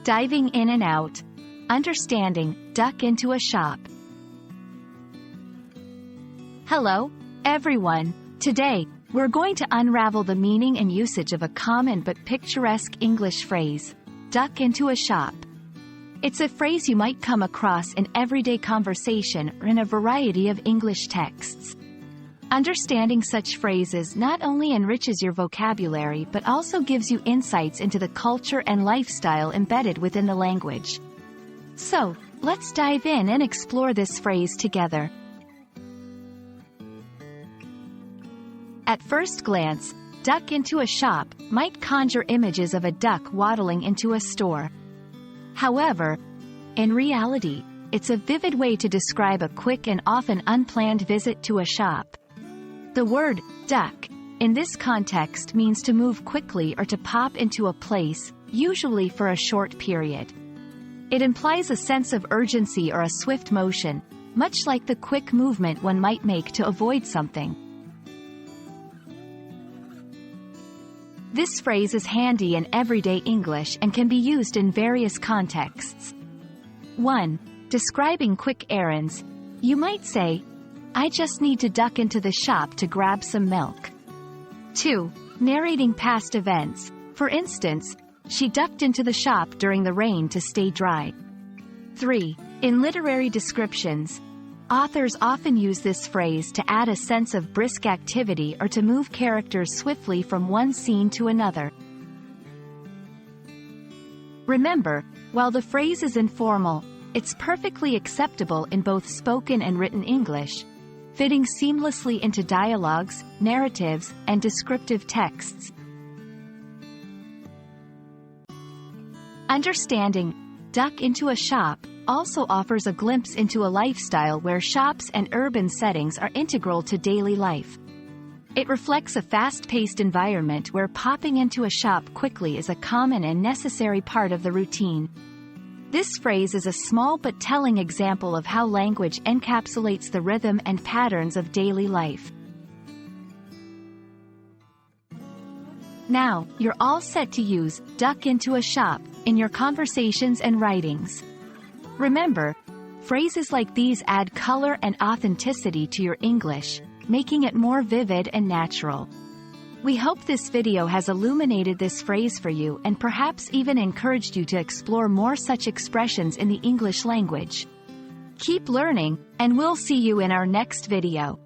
Diving in and out. Understanding, duck into a shop. Hello, everyone. Today, we're going to unravel the meaning and usage of a common but picturesque English phrase, duck into a shop. It's a phrase you might come across in everyday conversation or in a variety of English texts. Understanding such phrases not only enriches your vocabulary but also gives you insights into the culture and lifestyle embedded within the language. So, let's dive in and explore this phrase together. At first glance, duck into a shop might conjure images of a duck waddling into a store. However, in reality, it's a vivid way to describe a quick and often unplanned visit to a shop. The word duck, in this context, means to move quickly or to pop into a place, usually for a short period. It implies a sense of urgency or a swift motion, much like the quick movement one might make to avoid something. This phrase is handy in everyday English and can be used in various contexts. 1. Describing quick errands. You might say, "I just need to duck into the shop to grab some milk." 2. Narrating past events. For instance, she ducked into the shop during the rain to stay dry. 3. In literary descriptions, authors often use this phrase to add a sense of brisk activity or to move characters swiftly from one scene to another. Remember, while the phrase is informal, it's perfectly acceptable in both spoken and written English, fitting seamlessly into dialogues, narratives, and descriptive texts. Understanding, duck into a shop, also offers a glimpse into a lifestyle where shops and urban settings are integral to daily life. It reflects a fast-paced environment where popping into a shop quickly is a common and necessary part of the routine. This phrase is a small but telling example of how language encapsulates the rhythm and patterns of daily life. Now, you're all set to use duck into a shop in your conversations and writings. Remember, phrases like these add color and authenticity to your English, making it more vivid and natural. We hope this video has illuminated this phrase for you and perhaps even encouraged you to explore more such expressions in the English language. Keep learning, and we'll see you in our next video.